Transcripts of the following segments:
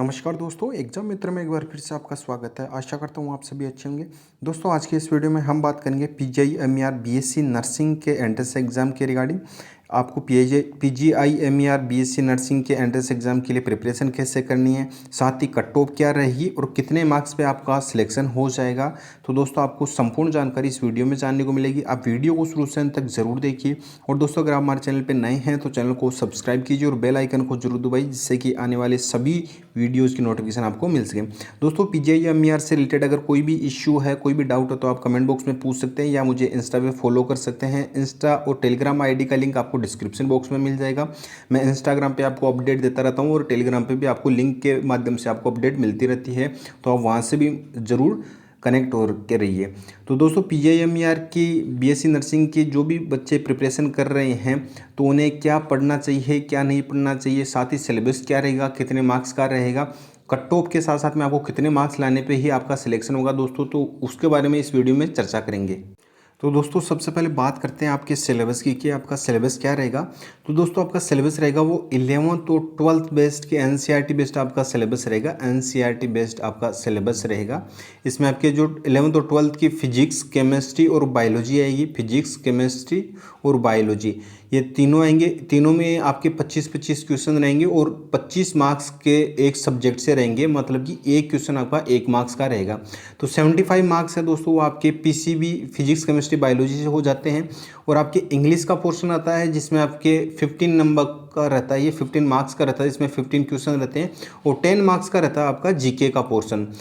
नमस्कार दोस्तों, एग्जाम मित्र में एक बार फिर से आपका स्वागत है। आशा करता हूँ आप सभी अच्छे होंगे। दोस्तों आज के इस वीडियो में हम बात करेंगे PGI-MER BSc नर्सिंग के एंट्रेंस एग्जाम के रिगार्डिंग। आपको PGI-MER BSc नर्सिंग के एंट्रेंस एग्जाम के लिए प्रिपरेशन कैसे करनी है, साथ ही कट ऑफ क्या रहेगी और कितने मार्क्स पे आपका सिलेक्शन हो जाएगा। तो दोस्तों आपको संपूर्ण जानकारी इस वीडियो में जानने को मिलेगी। आप वीडियो को शुरू से अंत तक जरूर देखिए। और दोस्तों अगर आप हमारे चैनल पर नए हैं तो चैनल को सब्सक्राइब कीजिए और बेल आइकन को जरूर दबाइए, जिससे कि आने वाले सभी वीडियोज़ की नोटिफिकेशन आपको मिल सके। दोस्तों PGI-MER से रिलेटेड अगर कोई भी इश्यू है, कोई भी डाउट है तो आप कमेंट बॉक्स में पूछ सकते हैं या मुझे इंस्टा पे फॉलो कर सकते हैं। इंस्टा और टेलीग्राम आईडी का लिंक आपको डिस्क्रिप्शन बॉक्स में मिल जाएगा। मैं इंस्टाग्राम पे आपको अपडेट देता रहता हूँ और टेलीग्राम पे भी आपको लिंक के माध्यम से आपको अपडेट मिलती रहती है, तो आप वहाँ से भी ज़रूर कनेक्ट हो के रहिए। तो दोस्तों PGI-MER की BSc नर्सिंग के जो भी बच्चे प्रिपरेशन कर रहे हैं तो उन्हें क्या पढ़ना चाहिए, क्या नहीं पढ़ना चाहिए, साथ ही सिलेबस क्या रहेगा, कितने मार्क्स का रहेगा, कट ऑफ के साथ साथ में आपको कितने मार्क्स लाने पे ही आपका सिलेक्शन होगा दोस्तों, तो उसके बारे में इस वीडियो में चर्चा करेंगे। तो दोस्तों सबसे पहले बात करते हैं आपके सिलेबस की कि आपका सिलेबस क्या रहेगा। तो दोस्तों आपका सिलेबस रहेगा वो 11th और 12th बेस्ड के NCERT बेस्ड आपका सिलेबस रहेगा। NCERT बेस्ड आपका सिलेबस रहेगा। इसमें आपके जो 11th और 12th की फिजिक्स, केमिस्ट्री और बायोलॉजी आएगी। फिजिक्स, केमिस्ट्री और बायोलॉजी ये तीनों आएंगे। तीनों में आपके 25-25 क्वेश्चन रहेंगे और 25 मार्क्स के एक सब्जेक्ट से रहेंगे, मतलब कि एक क्वेश्चन आपका 1 मार्क्स का रहेगा। तो 75 मार्क्स है दोस्तों, वो आपके PCB फिजिक्स, केमिस्ट्री, बायोलॉजी से हो जाते हैं। और आपके इंग्लिश का पोर्शन आता है जिसमें आपके 15 नंबर का रहता है, ये 15 मार्क्स का रहता है, इसमें 15 क्वेश्चन रहते हैं। और 10 मार्क्स का रहता है आपका GK का पोर्शन।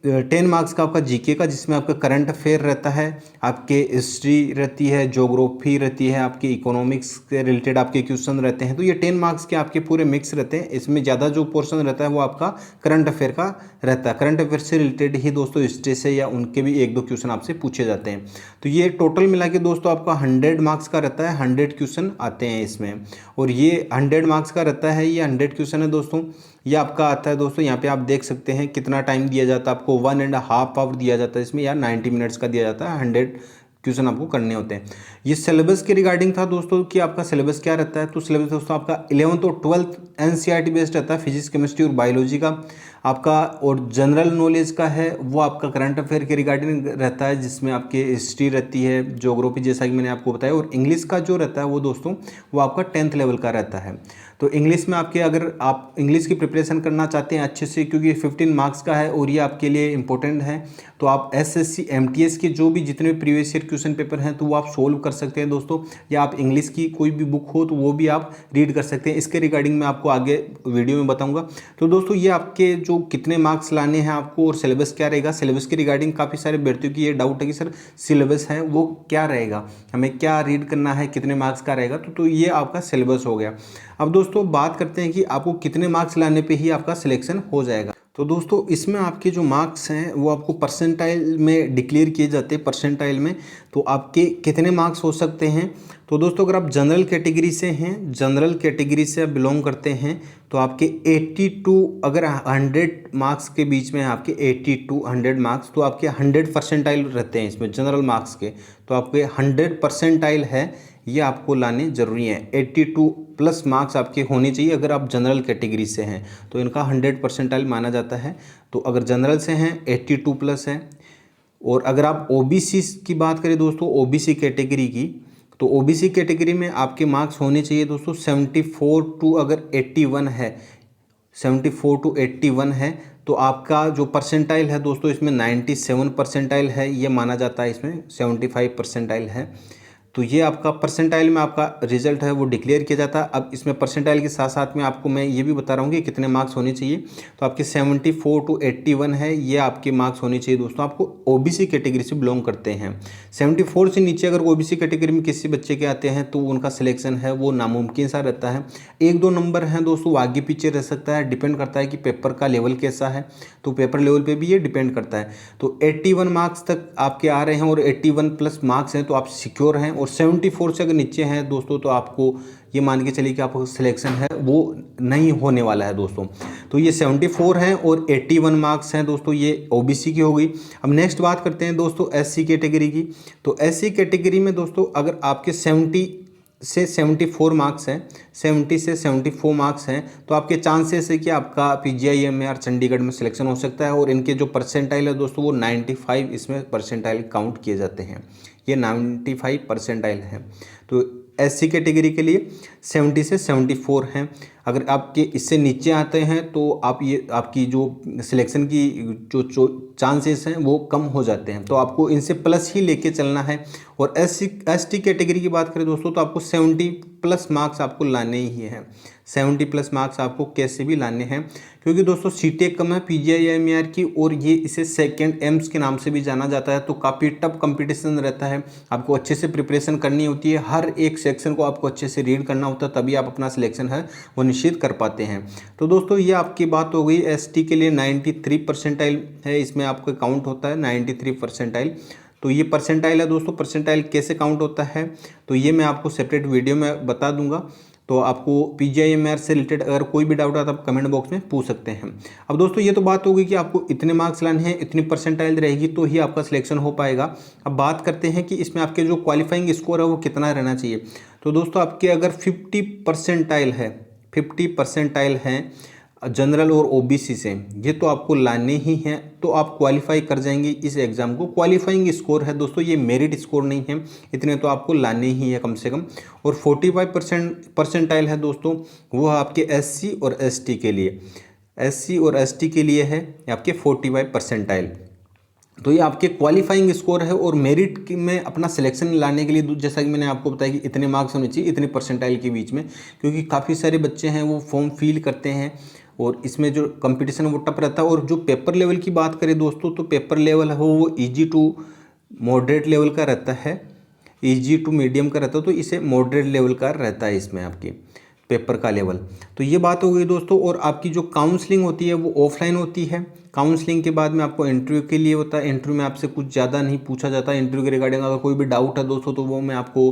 10 मार्क्स का आपका GK का, जिसमें आपका करंट अफेयर रहता है, आपके हिस्ट्री रहती है, ज्योग्राफी रहती है, आपके इकोनॉमिक्स के रिलेटेड आपके क्वेश्चन रहते हैं। तो ये 10 मार्क्स के आपके पूरे मिक्स रहते हैं। इसमें ज़्यादा जो पोर्शन रहता है वो आपका करंट अफेयर का रहता है। करंट अफेयर से रिलेटेड ही दोस्तों हिस्ट्री से या उनके भी 1-2 क्वेश्चन आपसे पूछे जाते हैं। तो ये टोटल मिला के दोस्तों आपका 100 मार्क्स का रहता है। 100 क्वेश्चन आते हैं इसमें, और ये 100 मार्क्स का रहता है। ये 100 क्वेश्चन है दोस्तों। ये आपका आता है दोस्तों, यहाँ पे आप देख सकते हैं कितना टाइम दिया जाता है आपको। 1.5 आवर दिया जाता है इसमें, या 90 मिनट्स का दिया जाता है। 100 क्वेश्चन आपको करने होते हैं। ये सिलेबस के रिगार्डिंग था दोस्तों कि आपका सिलेबस क्या रहता है। तो सिलेबस दोस्तों आपका 11th और 12th NCERT बेस्ड रहता है, फिजिक्स, केमिस्ट्री और बायोलॉजी का आपका। और जनरल नॉलेज का है वो आपका करंट अफेयर के रिगार्डिंग रहता है, जिसमें आपके हिस्ट्री रहती है, ज्योग्राफी, जैसा कि मैंने आपको बताया। और इंग्लिश का जो रहता है वो दोस्तों वो आपका 10th लेवल का रहता है। तो इंग्लिश में आपके, अगर आप इंग्लिश की प्रिपरेशन करना चाहते हैं अच्छे से, क्योंकि 15 मार्क्स का है और ये आपके लिए इंपॉर्टेंट है, तो आप SSC MTS के जो भी जितने भी प्रीवियस ईयर क्वेश्चन पेपर हैं तो वो आप सोल्व कर सकते हैं दोस्तों। या आप इंग्लिश की कोई भी बुक हो तो वो भी आप रीड कर सकते हैं। इसके रिगार्डिंग मैं आपको आगे वीडियो में बताऊंगा। तो दोस्तों ये आपके जो कितने मार्क्स लाने हैं आपको और सिलेबस क्या रहेगा, सिलेबस की रिगार्डिंग काफ़ी सारे व्यक्तियों की ये डाउट है कि सर सिलेबस है वो क्या रहेगा, हमें क्या रीड करना है, कितने मार्क्स का रहेगा। तो ये आपका सिलेबस हो गया। अब दोस्तों बात करते हैं कि आपको कितने मार्क्स लाने पे ही आपका सिलेक्शन हो जाएगा। तो दोस्तों इसमें आपके जो मार्क्स हैं वो आपको परसेंटाइल में डिक्लेयर किए जाते हैं। परसेंटाइल में तो आपके कितने मार्क्स हो सकते हैं। तो दोस्तों अगर आप जनरल कैटेगरी से हैं, जनरल कैटेगरी से आप बिलोंग करते हैं, तो आपके 82, अगर 100 मार्क्स के बीच में आपके 82-100 मार्क्स, तो आपके 100 परसेंटाइल रहते हैं इसमें जनरल मार्क्स के। तो आपके 100 परसेंटाइल है, ये आपको लाने ज़रूरी है। 82 प्लस मार्क्स आपके होने चाहिए अगर आप जनरल कैटेगरी से हैं, तो इनका 100 परसेंटाइल माना जाता है। तो अगर जनरल से हैं 82 प्लस है। और अगर आप OBC की बात करें दोस्तों, OBC कैटेगरी की, तो OBC कैटेगरी में आपके मार्क्स होने चाहिए दोस्तों 74 टू अगर 81 है, 74 टू 81 है, तो आपका जो परसेंटाइल है दोस्तों इसमें 97 परसेंटाइल है, ये माना जाता है। इसमें 75 परसेंटाइल है। तो ये आपका परसेंटाइल में आपका रिजल्ट है वो डिक्लेयर किया जाता है। अब इसमें परसेंटाइल के साथ साथ में आपको मैं ये भी बता रहा हूँ कि कितने मार्क्स होने चाहिए। तो आपके 74 टू 81 है, ये आपके मार्क्स होने चाहिए दोस्तों। आपको OBC कैटेगरी से बिलोंग करते हैं। 74 से नीचे अगर OBC कैटेगरी में किसी बच्चे के आते हैं तो उनका सिलेक्शन है वो नामुमकिन सा रहता है। 1-2 नंबर हैं दोस्तों, आगे पीछे रह सकता है, डिपेंड करता है कि पेपर का लेवल कैसा है। तो पेपर लेवल पे भी ये डिपेंड करता है। तो 81 मार्क्स तक आपके आ रहे हैं और 81 प्लस मार्क्स हैं तो आप सिक्योर हैं। और 74 से अगर नीचे हैं दोस्तों तो आपको ये मान के चलिए कि आपका सिलेक्शन है वो नहीं होने वाला है दोस्तों। तो ये 74 हैं और 81 मार्क्स हैं दोस्तों, ये OBC की हो गई। अब नेक्स्ट बात करते हैं दोस्तों SC कैटेगरी की। तो SC कैटेगरी में दोस्तों अगर आपके से 74 मार्क्स हैं, 70 से 74 मार्क्स हैं, तो आपके चांसेस है कि आपका PGI-MER चंडीगढ़ में सिलेक्शन हो सकता है। और इनके जो परसेंटाइल है दोस्तों वो 95 इसमें परसेंटाइल काउंट किए जाते हैं, ये 95 परसेंटाइल है। तो SC कैटेगरी के लिए 70 से 74 हैं। अगर आपके इससे नीचे आते हैं तो आप ये आपकी जो सिलेक्शन की जो चांसेस हैं वो कम हो जाते हैं, तो आपको इनसे प्लस ही लेके चलना है। और ST कैटेगरी की बात करें दोस्तों तो आपको 70 प्लस मार्क्स आपको लाने ही हैं, 70 प्लस मार्क्स आपको कैसे भी लाने हैं, क्योंकि दोस्तों सीटें कम है PGI-MER की, और ये इसे सेकंड एम्स के नाम से भी जाना जाता है। तो काफ़ी टफ कंपटीशन रहता है, आपको अच्छे से प्रिपरेशन करनी होती है, हर एक सेक्शन को आपको अच्छे से रीड करना होता है, तभी आप अपना सिलेक्शन है वो निश्चित कर पाते हैं। तो दोस्तों ये आपकी बात हो गई ST के लिए 93 परसेंटाइल है, इसमें आपको काउंट होता है 93 परसेंटाइल। तो ये परसेंटाइल है दोस्तों, परसेंटाइल कैसे काउंट होता है तो ये मैं आपको सेपरेट वीडियो में बता दूंगा। तो आपको PGI-MER से रिलेटेड अगर कोई भी डाउट आता है आप कमेंट बॉक्स में पूछ सकते हैं। अब दोस्तों ये तो बात होगी कि आपको इतने मार्क्स लाने हैं, इतनी परसेंटाइल रहेगी तो ही आपका सिलेक्शन हो पाएगा। अब बात करते हैं कि इसमें आपके जो क्वालिफाइंग स्कोर है वो कितना रहना चाहिए। तो दोस्तों आपके अगर 50 परसेंटाइल है, 50 परसेंटाइल हैं जनरल और OBC से, ये तो आपको लाने ही हैं, तो आप क्वालिफाई कर जाएंगे इस एग्ज़ाम को। क्वालिफाइंग स्कोर है दोस्तों, ये मेरिट स्कोर नहीं है, इतने तो आपको लाने ही है कम से कम। और 45 परसेंटाइल है दोस्तों, वो आपके SC और ST के लिए, SC और ST के लिए है आपके 45 परसेंटाइल। तो ये आपके क्वालिफाइंग स्कोर है। और मेरिट में अपना सिलेक्शन लाने के लिए जैसा कि मैंने आपको बताया कि इतने मार्क्स होने चाहिए इतने परसेंटाइल के बीच में, क्योंकि काफ़ी सारे बच्चे हैं वो फॉर्म फिल करते हैं और इसमें जो कंपटीशन है वो टफ रहता है। और जो पेपर लेवल की बात करें दोस्तों तो पेपर लेवल है वो ईजी टू मॉडरेट लेवल का रहता है, ईजी टू मीडियम का रहता है, तो इसे मॉडरेट लेवल का रहता है इसमें आपकी पेपर का लेवल। तो ये बात हो गई दोस्तों। और आपकी जो काउंसलिंग होती है वो ऑफलाइन होती है, काउंसलिंग के बाद में आपको इंटरव्यू के लिए होता है। इंटरव्यू में आपसे कुछ ज़्यादा नहीं पूछा जाता, इंटरव्यू के रिगार्डिंग अगर कोई भी डाउट है दोस्तों तो वो मैं आपको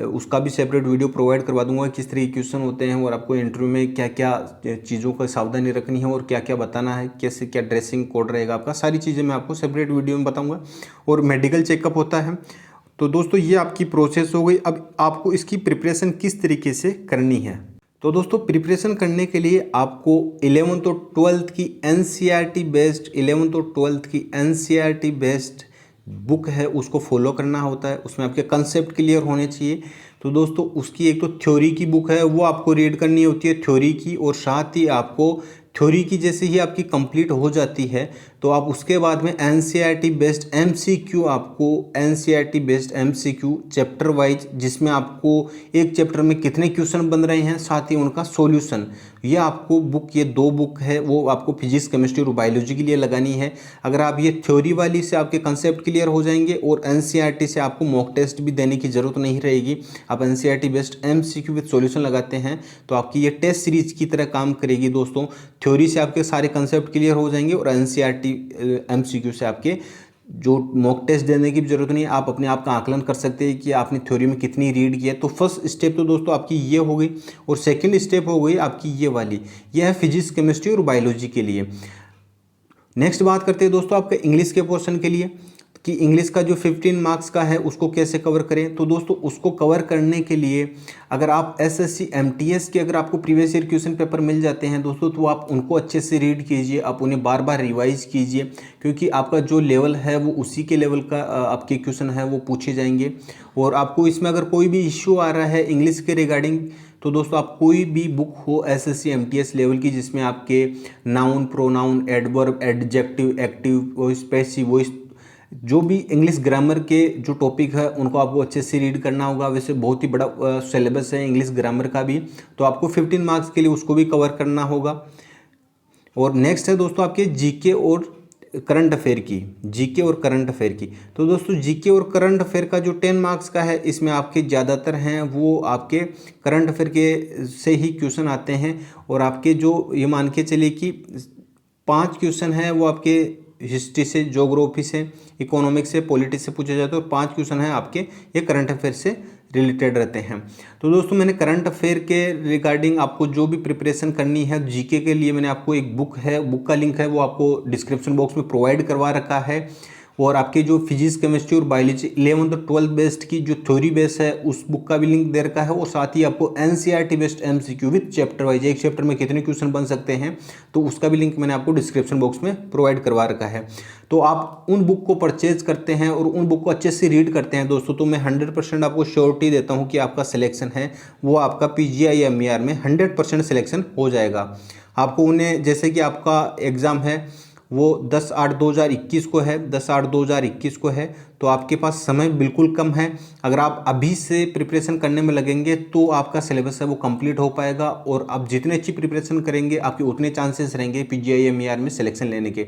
उसका भी सेपरेट वीडियो प्रोवाइड करवा दूंगा, किस तरह के क्वेश्चन होते हैं और आपको इंटरव्यू में क्या क्या चीज़ों का सावधानी रखनी है और क्या क्या बताना है, कैसे क्या ड्रेसिंग कोड रहेगा आपका, सारी चीज़ें मैं आपको सेपरेट वीडियो में बताऊँगा। और मेडिकल चेकअप होता है। तो दोस्तों ये आपकी प्रोसेस हो गई। अब आपको इसकी प्रिपरेशन किस तरीके से करनी है। तो दोस्तों प्रिपरेशन करने के लिए आपको 11th और 12th की NCERT बेस्ड 11th और 12th की NCERT बेस्ड बुक है उसको फॉलो करना होता है, उसमें आपके कंसेप्ट क्लियर होने चाहिए। तो दोस्तों उसकी एक तो थ्योरी की बुक है वो आपको रीड करनी होती है थ्योरी की, और साथ ही आपको थ्योरी की जैसे ही आपकी कंप्लीट हो जाती है तो आप उसके बाद में NCERT बेस्ड MCQ, आपको NCERT based MCQ chapter wise, जिसमें आपको एक चैप्टर में कितने क्वेश्चन बन रहे हैं साथ ही उनका सॉल्यूशन, ये आपको बुक, ये 2 बुक है वो आपको फिजिक्स केमिस्ट्री और बायोलॉजी के लिए लगानी है। अगर आप ये थ्योरी वाली से आपके कंसेप्ट क्लियर हो जाएंगे और NCERT से आपको मॉक टेस्ट भी देने की ज़रूरत नहीं रहेगी, आप NCERT based MCQ with solution लगाते हैं तो आपकी ये टेस्ट सीरीज की तरह काम करेगी दोस्तों। थ्योरी से आपके सारे कंसेप्ट क्लियर हो जाएंगे और NCERT MCQ से आपके जो मॉक टेस्ट देने की भी जरूरत नहीं है, आप अपने आप का आकलन कर सकते हैं कि आपने थ्योरी में कितनी रीड की है। तो फर्स्ट स्टेप तो दोस्तों आपकी ये हो गई, और सेकंड स्टेप हो गई आपकी ये वाली, ये है फिजिक्स केमिस्ट्री और बायोलॉजी के लिए। नेक्स्ट बात करते हैं दोस्तों आपके इंग्लिश के पोर्शन के लिए कि इंग्लिश का जो 15 मार्क्स का है उसको कैसे कवर करें। तो दोस्तों उसको कवर करने के लिए अगर आप SSC MTS के अगर आपको प्रीवियस ईयर क्वेश्चन पेपर मिल जाते हैं दोस्तों तो आप उनको अच्छे से रीड कीजिए, आप उन्हें बार बार रिवाइज कीजिए, क्योंकि आपका जो लेवल है वो उसी के लेवल का आपके क्वेश्चन है वो पूछे जाएंगे। और आपको इसमें अगर कोई भी इश्यू आ रहा है इंग्लिश के रिगार्डिंग तो दोस्तों आप कोई भी बुक हो SSC MTS लेवल की जिसमें आपके noun, pronoun, adverb, adjective, active, voice, passive voice, जो भी इंग्लिश ग्रामर के जो टॉपिक है उनको आपको अच्छे से रीड करना होगा। वैसे बहुत ही बड़ा सिलेबस है इंग्लिश ग्रामर का भी, तो आपको 15 मार्क्स के लिए उसको भी कवर करना होगा। और नेक्स्ट है दोस्तों आपके जीके और करंट अफेयर की, जीके और करंट अफेयर की। तो दोस्तों जीके और करंट अफेयर का जो 10 मार्क्स का है इसमें आपके ज़्यादातर हैं वो आपके करंट अफेयर के से ही क्वेश्चन आते हैं। और आपके जो ये मान के चलिए कि 5 क्वेश्चन हैं वो आपके हिस्ट्री से, ज्योग्राफी से, इकोनॉमिक्स से, पॉलिटिक्स से पूछे जाते हैं, और 5 क्वेश्चन हैं आपके ये करंट अफेयर से रिलेटेड रहते हैं। तो दोस्तों मैंने करंट अफेयर के रिगार्डिंग आपको जो भी प्रिपरेशन करनी है जीके के लिए मैंने आपको एक बुक है, बुक का लिंक है वो आपको डिस्क्रिप्शन बॉक्स में प्रोवाइड करवा रखा है। और आपके जो फिजिक्स केमिस्ट्री और बायोलॉजी 11th और 12th बेस्ड की जो थ्योरी बेस है उस बुक का भी लिंक दे रखा है, और साथ ही आपको NCERT based MCQ with chapter wise, एक चैप्टर में कितने क्वेश्चन बन सकते हैं, तो उसका भी लिंक मैंने आपको डिस्क्रिप्शन बॉक्स में प्रोवाइड करवा रखा है। तो आप उन बुक को परचेज करते हैं और उन बुक को अच्छे से रीड करते हैं दोस्तों, तो मैं 100% आपको श्योरिटी देता हूँ कि आपका सिलेक्शन है वो आपका PGI-MER में 100% सिलेक्शन हो जाएगा। आपको उन्हें, जैसे कि आपका एग्ज़ाम है वो 10/8/2021 को है, 10/8/2021 को है, तो आपके पास समय बिल्कुल कम है। अगर आप अभी से प्रिपरेशन करने में लगेंगे तो आपका सिलेबस है वो कंप्लीट हो पाएगा, और आप जितने अच्छी प्रिपरेशन करेंगे आपके उतने चांसेस रहेंगे PGI-MER में सिलेक्शन लेने के।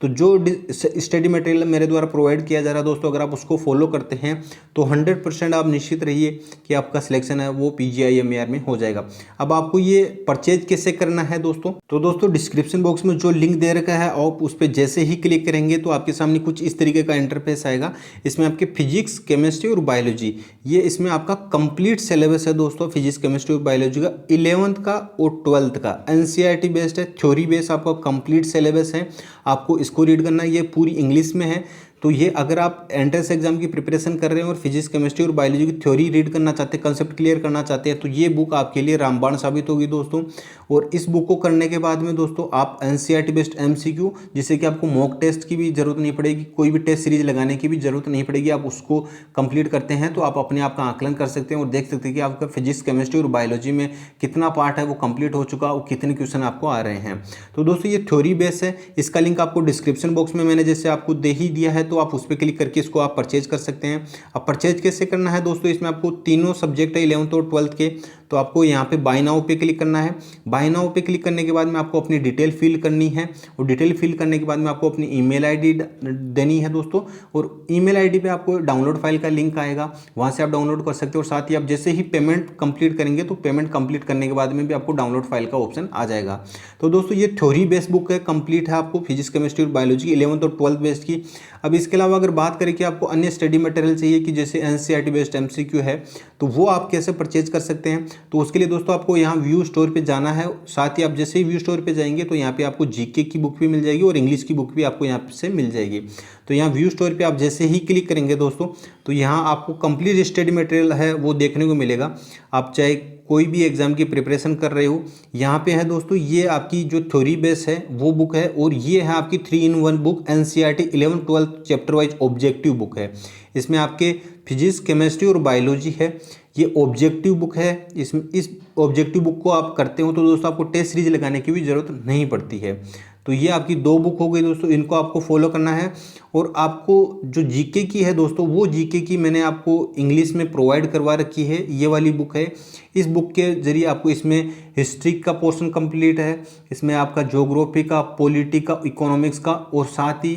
तो जो स्टडी मटेरियल मेरे द्वारा प्रोवाइड किया जा रहा है दोस्तों, अगर आप उसको फॉलो करते हैं तो 100% आप निश्चित रहिए कि आपका सिलेक्शन है वो PGI-MER में हो जाएगा। अब आपको ये परचेज कैसे करना है दोस्तों, तो दोस्तों डिस्क्रिप्शन बॉक्स में जो लिंक दे रखा है आप उस पर जैसे ही क्लिक करेंगे तो आपके सामने कुछ इस तरीके का इंटरफेस आएगा। इसमें आपके फिजिक्स, केमिस्ट्री और बायोलॉजी, ये इसमें आपका कंप्लीट सिलेबस है दोस्तों। फिजिक्स, केमिस्ट्री और बायोलॉजी का 11th का और 12th का एनसीईआरटी बेस्ड है, थ्योरी बेस्ड आपका कंप्लीट सिलेबस है। आपको इसको रीड करना, ये पूरी इंग्लिश में है। तो ये अगर आप एंट्रेंस एग्जाम की प्रिपरेशन कर रहे हैं और फिजिक्स, केमिस्ट्री और बायोलॉजी की थ्योरी रीड करना चाहते हैं, कंसेप्ट क्लियर करना चाहते हैं, तो ये बुक आपके लिए रामबाण साबित होगी दोस्तों। और इस बुक को करने के बाद में दोस्तों आप एनसीईआरटी बेस्ड एमसीक्यू, जिससे कि आपको मॉक टेस्ट की भी जरूरत नहीं पड़ेगी, कोई भी टेस्ट सीरीज लगाने की भी जरूरत नहीं पड़ेगी, आप उसको कंप्लीट करते हैं तो आप अपने आप का आकलन कर सकते हैं और देख सकते हैं कि आपका फिजिक्स, केमिस्ट्री और बायोलॉजी में कितना पार्ट है वो कंप्लीट हो चुका और कितने क्वेश्चन आपको आ रहे हैं। तो दोस्तों ये थ्योरी बेस है, इसका लिंक आपको डिस्क्रिप्शन बॉक्स में मैंने जैसे आपको दे ही दिया है, तो आप उस पर क्लिक करके इसको आप परचेज कर सकते हैं। अब परचेज कैसे करना है दोस्तों, इसमें आपको तीनों सब्जेक्ट है 11th और 12th के, तो आपको यहाँ पे बाय नाउ पे क्लिक करना है। बाय नाउ पे क्लिक करने के बाद में आपको अपनी डिटेल फिल करनी है, और डिटेल फिल करने के बाद में आपको अपनी ईमेल आईडी देनी है दोस्तों, और ईमेल आईडी पे आपको डाउनलोड फाइल का लिंक आएगा, वहाँ से आप डाउनलोड कर सकते हो। और साथ ही आप जैसे ही पेमेंट कंप्लीट करेंगे तो पेमेंट कंप्लीट करने के बाद में भी आपको डाउनलोड फाइल का ऑप्शन आ जाएगा। तो दोस्तों ये थ्योरी बेस्ड बुक है, कंप्लीट है आपको फिजिक्स, केमिस्ट्री और बायोलॉजी 11th और 12th बेस्ड की। अब इसके अलावा अगर बात करें कि आपको अन्य स्टडी मटेरियल चाहिए कि जैसे एनसीईआरटी बेस्ड एमसीक्यू है, तो वो आप कैसे परचेज कर सकते हैं, तो उसके लिए दोस्तों आपको यहाँ व्यू स्टोर पे जाना है। साथ ही आप जैसे ही व्यू स्टोर पे जाएंगे तो यहाँ पे आपको जीके की बुक भी मिल जाएगी और इंग्लिश की बुक भी आपको यहाँ से मिल जाएगी। तो यहाँ व्यू स्टोर पे आप जैसे ही क्लिक करेंगे दोस्तों, तो यहाँ आपको कंप्लीट स्टडी मटेरियल है वो देखने को मिलेगा। आप चाहे कोई भी एग्जाम की प्रिपरेशन कर रहे हो, यहाँ पे है दोस्तों ये आपकी जो थ्योरी बेस है वो बुक है, और ये है आपकी 3-in-1 book NCERT 11th 12th chapter wise objective book है। इसमें आपके फिजिक्स, केमिस्ट्री और बायोलॉजी है, ये ऑब्जेक्टिव बुक है। इसमें इस ऑब्जेक्टिव बुक को आप करते हो तो दोस्तों आपको टेस्ट सीरीज लगाने की भी ज़रूरत नहीं पड़ती है। तो ये आपकी 2 बुक हो गई दोस्तों, इनको आपको फॉलो करना है। और आपको जो जीके की है दोस्तों, वो जीके की मैंने आपको इंग्लिश में प्रोवाइड करवा रखी है, ये वाली बुक है। इस बुक के जरिए आपको इसमें हिस्ट्री का पोर्शन कंप्लीट है, इसमें आपका ज्योग्राफी का, पॉलिटी का, इकोनॉमिक्स का, और साथ ही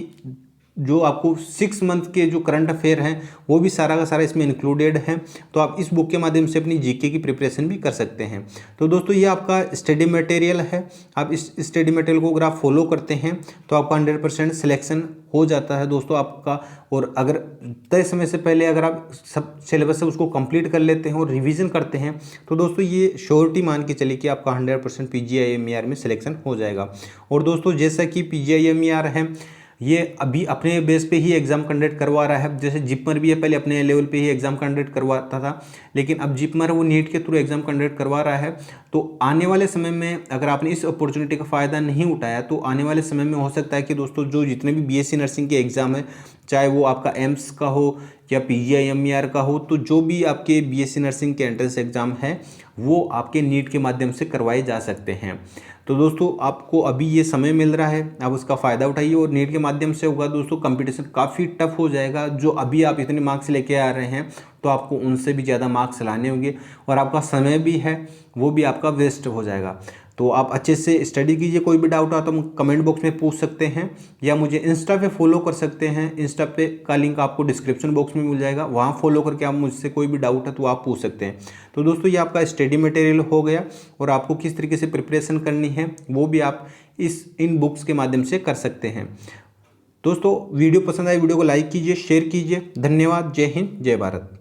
जो आपको 6 मंथ के जो करंट अफेयर हैं वो भी सारा का सारा इसमें इंक्लूडेड है। तो आप इस बुक के माध्यम से अपनी जीके की प्रिपरेशन भी कर सकते हैं। तो दोस्तों ये आपका स्टडी मटेरियल है, आप इस स्टडी मटेरियल को अगर आप फॉलो करते हैं तो आपका 100% सिलेक्शन हो जाता है दोस्तों आपका। और अगर तय समय से पहले अगर आप सब सिलेबस है उसको कंप्लीट कर लेते हैं और रिवीजन करते हैं तो दोस्तों ये श्योरिटी मान के चलिए कि आपका 100% PGI-MER में सिलेक्शन हो जाएगा। और दोस्तों जैसा कि PGI-MER है ये अभी अपने बेस पे ही एग्ज़ाम कंडक्ट करवा रहा है, जैसे जिपमर भी है पहले अपने लेवल पे ही एग्ज़ाम कंडक्ट करवाता था, लेकिन अब जिपमर वो नीट के थ्रू एग्ज़ाम कंडक्ट करवा रहा है। तो आने वाले समय में अगर आपने इस अपॉर्चुनिटी का फ़ायदा नहीं उठाया तो आने वाले समय में हो सकता है कि दोस्तों जो जितने भी BSc नर्सिंग के एग्ज़ाम है, चाहे वो आपका एम्स का हो या PGI-MER का हो, तो जो भी आपके BSc नर्सिंग के एंट्रेंस एग्ज़ाम है वो आपके नीट के माध्यम से करवाए जा सकते हैं। तो दोस्तों आपको अभी ये समय मिल रहा है, आप उसका फ़ायदा उठाइए। और नीट के माध्यम से होगा दोस्तों कंपटीशन काफ़ी टफ हो जाएगा, जो अभी आप इतने मार्क्स लेके आ रहे हैं तो आपको उनसे भी ज़्यादा मार्क्स लाने होंगे, और आपका समय भी है वो भी आपका वेस्ट हो जाएगा। तो आप अच्छे से स्टडी कीजिए, कोई भी डाउट आता तो कमेंट बॉक्स में पूछ सकते हैं, या मुझे इंस्टा पे फॉलो कर सकते हैं। इंस्टा पे का लिंक आपको डिस्क्रिप्शन बॉक्स में मिल जाएगा, वहाँ फॉलो करके आप मुझसे कोई भी डाउट है तो आप पूछ सकते हैं। तो दोस्तों ये आपका स्टडी मटेरियल हो गया, और आपको किस तरीके से प्रिपरेशन करनी है वो भी आप इन बुक्स के माध्यम से कर सकते हैं। दोस्तों वीडियो पसंद आए वीडियो को लाइक कीजिए, शेयर कीजिए। धन्यवाद। जय हिंद, जय भारत।